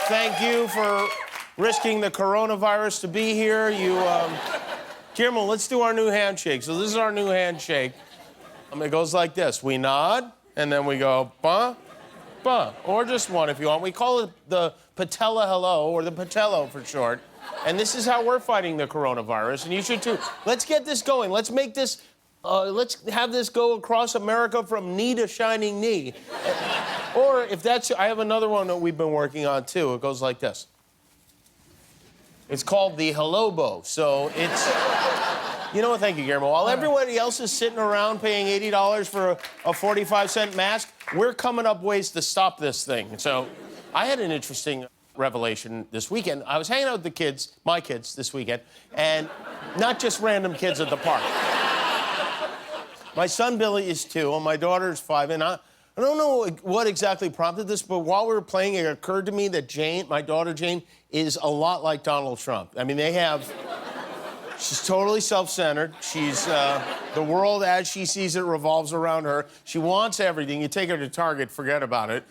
thank you for risking the coronavirus to be here. Kimmel, let's do our new handshake. So this is our new handshake. It goes like this. We nod, and then we go, bah, bah, or just one if you want. We call it the patella hello, or the patello for short. And this is how we're fighting the coronavirus, and you should too. Let's get this going. Let's make this, let's have this go across America from knee to shining knee. Or if that's, I have another one that we've been working on too. It goes like this. It's called the Hello-Bo. So it's, you know what, thank you, Guillermo. While everybody else is sitting around paying $80 for a 45-cent mask, we're coming up ways to stop this thing. So I had an interesting revelation this weekend. I was hanging out with the kids, my kids, this weekend, and not just random kids at the park. My son Billy is 2, and my daughter's 5, and I don't know what exactly prompted this, but while we were playing, it occurred to me that Jane, my daughter Jane, is a lot like Donald Trump. I mean, she's totally self-centered. She's, the world as she sees it revolves around her. She wants everything. You take her to Target, forget about it.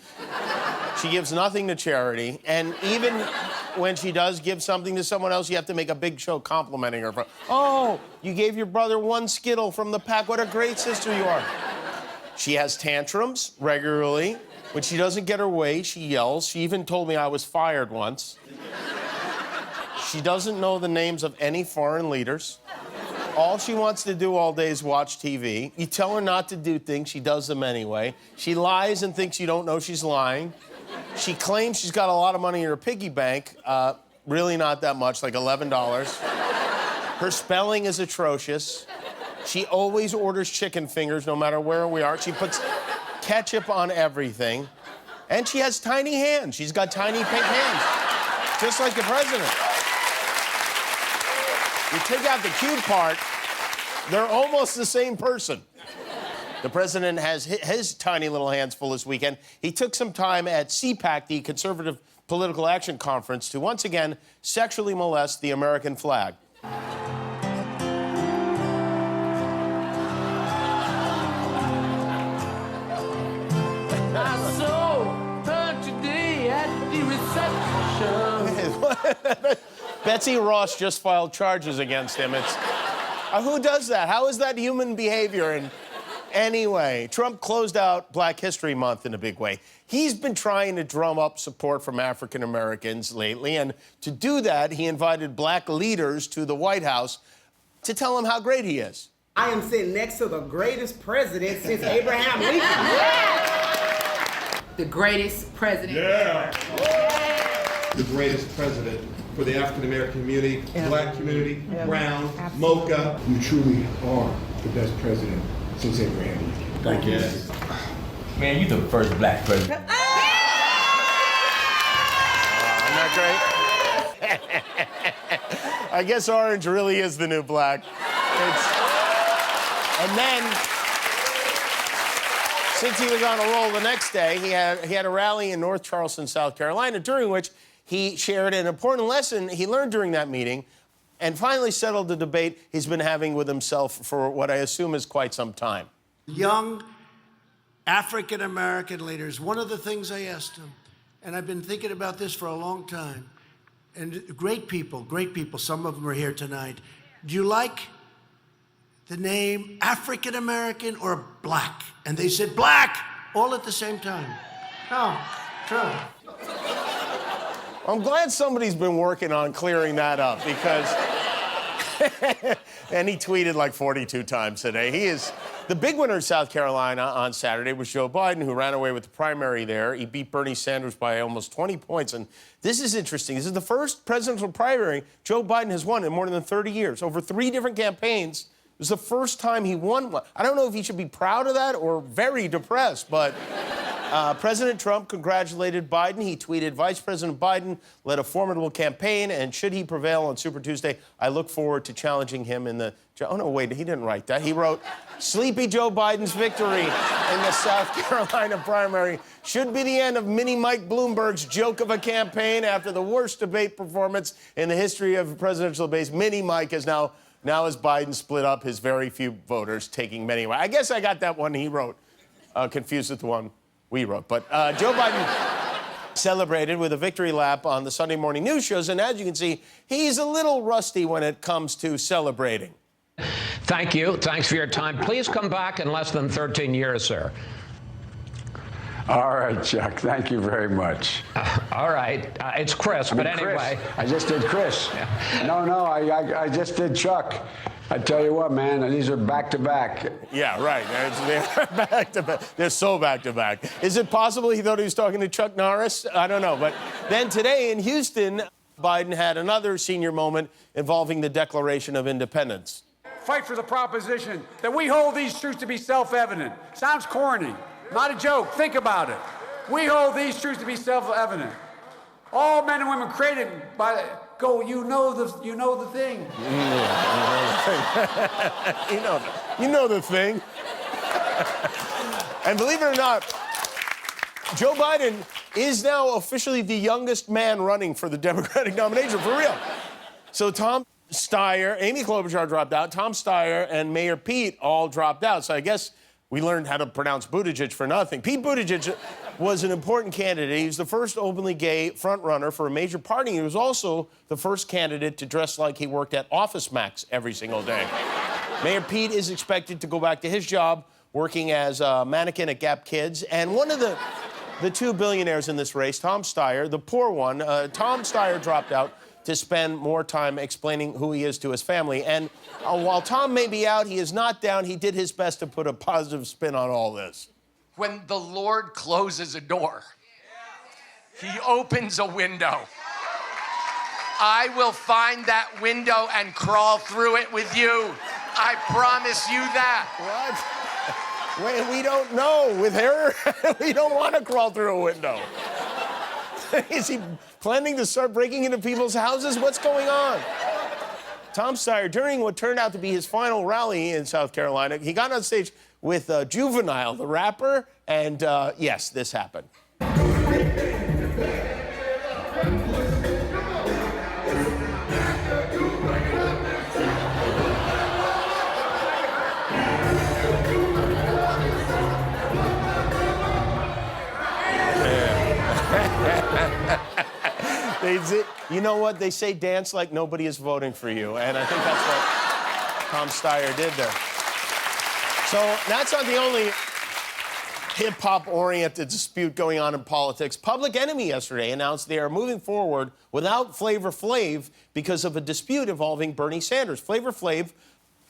She gives nothing to charity. And even when she does give something to someone else, you have to make a big show complimenting her. Oh, you gave your brother 1 Skittle from the pack. What a great sister you are. She has tantrums regularly. When she doesn't get her way, she yells. She even told me I was fired once. She doesn't know the names of any foreign leaders. All she wants to do all day is watch TV. You tell her not to do things, she does them anyway. She lies and thinks you don't know she's lying. She claims she's got a lot of money in her piggy bank. Really not that much, like $11. Her spelling is atrocious. She always orders chicken fingers, no matter where we are. She puts ketchup on everything. And she has tiny hands. She's got tiny pink hands, just like the president. You take out the cute part, they're almost the same person. The president has his tiny little hands full this weekend. He took some time at CPAC, the Conservative Political Action Conference, to once again sexually molest the American flag. I saw her today at the reception. Betsy Ross just filed charges against him. It's, who does that? How is that human behavior? And anyway, Trump closed out Black History Month in a big way. He's been trying to drum up support from African Americans lately, and to do that, he invited black leaders to the White House to tell him how great he is. I am sitting next to the greatest president since Abraham Lincoln. Yeah. The greatest president. Yeah. The greatest president for the African American community, black community, brown, mocha. You truly are the best president since Abraham Lincoln. Thank you. Man, you the first black president. Isn't that great? I guess orange really is the new black. And then, since he was on a roll the next day, he had a rally in North Charleston, South Carolina, during which he shared an important lesson he learned during that meeting and finally settled the debate he's been having with himself for what I assume is quite some time. Young African-American leaders, one of the things I asked them, and I've been thinking about this for a long time, and great people, some of them are here tonight. Do you like the name African-American or black? And they said black, all at the same time. No, true. I'm glad somebody's been working on clearing that up because... And he tweeted like 42 times today. He is... The big winner in South Carolina on Saturday was Joe Biden, who ran away with the primary there. He beat Bernie Sanders by almost 20 points. And this is interesting. This is the first presidential primary Joe Biden has won in more than 30 years. Over 3 different campaigns, it was the first time he won one. I don't know if he should be proud of that or very depressed, but... President Trump congratulated Biden. He tweeted, Vice President Biden led a formidable campaign, and should he prevail on Super Tuesday, I look forward to challenging him in the... Oh, no, wait, he didn't write that. He wrote, Sleepy Joe Biden's victory in the South Carolina primary should be the end of Mini Mike Bloomberg's joke of a campaign after the worst debate performance in the history of presidential debates. Mini Mike is now as Biden split up his very few voters, taking many away. I guess I got that one he wrote confused with the one we wrote. But Joe Biden celebrated with a victory lap on the Sunday morning news shows, and as you can see, he's a little rusty when it comes to celebrating. Thank you. Thanks for your time. Please come back in less than 13 years, sir. All right, Chuck. Thank you very much. All right. It's Chris, but anyway. Chris. I just did Chris. No, I just did Chuck. I tell you what, man, these are back-to-back. Yeah, right. They're back-to-back. They're so back-to-back. Is it possible he thought he was talking to Chuck Norris? I don't know. But then today in Houston, Biden had another senior moment involving the Declaration of Independence. Fight for the proposition that we hold these truths to be self-evident. Sounds corny. Not a joke. Think about it. We hold these truths to be self-evident. All men and women created by you know the thing. You know the thing. And believe it or not, Joe Biden is now officially the youngest man running for the Democratic nomination, for real. So Tom Steyer, Amy Klobuchar dropped out, Tom Steyer and Mayor Pete all dropped out. So I guess we learned how to pronounce Buttigieg for nothing. Pete Buttigieg was an important candidate. He was the first openly gay frontrunner for a major party. He was also the first candidate to dress like he worked at Office Max every single day. Mayor Pete is expected to go back to his job working as a mannequin at Gap Kids. And one of the two billionaires in this race, Tom Steyer, the poor one, Tom Steyer dropped out to spend more time explaining who he is to his family. And while Tom may be out, he is not down. He did his best to put a positive spin on all this. When the Lord closes a door, he opens a window. I will find that window and crawl through it with you. I promise you that. What? Wait, we don't know. With her, we don't want to crawl through a window. Is he planning to start breaking into people's houses? What's going on? Tom Steyer, during what turned out to be his final rally in South Carolina, he got on stage with Juvenile, the rapper, and yes, this happened. You know what? They say dance like nobody is voting for you. And I think that's what Tom Steyer did there. So that's not the only hip-hop-oriented dispute going on in politics. Public Enemy yesterday announced they are moving forward without Flavor Flav because of a dispute involving Bernie Sanders. Flavor Flav,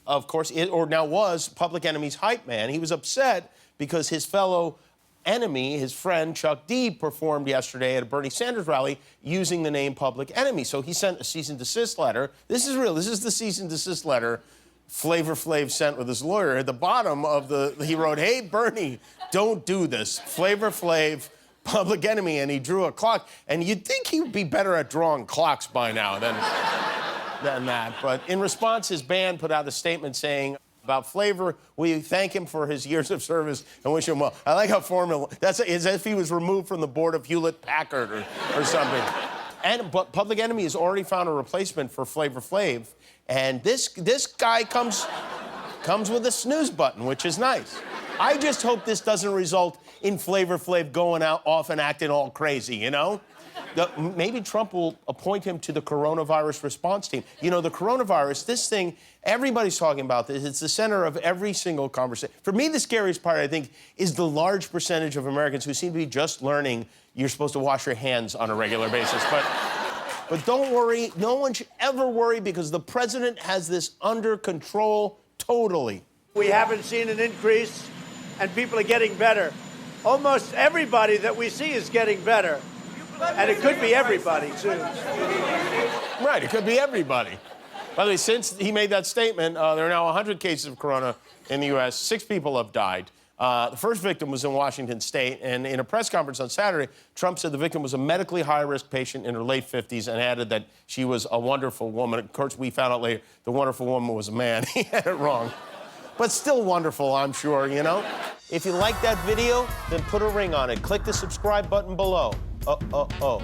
of course, now was Public Enemy's hype man. He was upset because his fellow enemy, his friend Chuck D, performed yesterday at a Bernie Sanders rally using the name Public Enemy. So he sent a cease and desist letter. This is real. This is the cease and desist letter Flavor Flav sent with his lawyer. At the bottom of he wrote, "Hey, Bernie, don't do this. Flavor Flav, Public Enemy." And he drew a clock. And you'd think he would be better at drawing clocks by now than that. But in response, his band put out a statement saying about Flavor, we thank him for his years of service and wish him well. I like how formal. That's as if he was removed from the board of Hewlett-Packard or something. But Public Enemy has already found a replacement for Flavor Flav, and this guy comes with a snooze button, which is nice. I just hope this doesn't result in Flavor Flav going off and acting all crazy, you know? Maybe Trump will appoint him to the coronavirus response team. You know, the coronavirus, this thing, everybody's talking about this. It's the center of every single conversation. For me, the scariest part, I think, is the large percentage of Americans who seem to be just learning you're supposed to wash your hands on a regular basis. But don't worry. No one should ever worry because the president has this under control totally. We haven't seen an increase, and people are getting better. Almost everybody that we see is getting better. And it could be everybody, too. Right, it could be everybody. By the way, since he made that statement, there are now 100 cases of corona in the U.S. 6 people have died. The first victim was in Washington State, and in a press conference on Saturday, Trump said the victim was a medically high-risk patient in her late 50s and added that she was a wonderful woman. Of course, we found out later the wonderful woman was a man. He had it wrong. But still wonderful, I'm sure, you know? If you like that video, then put a ring on it. Click the subscribe button below. Oh.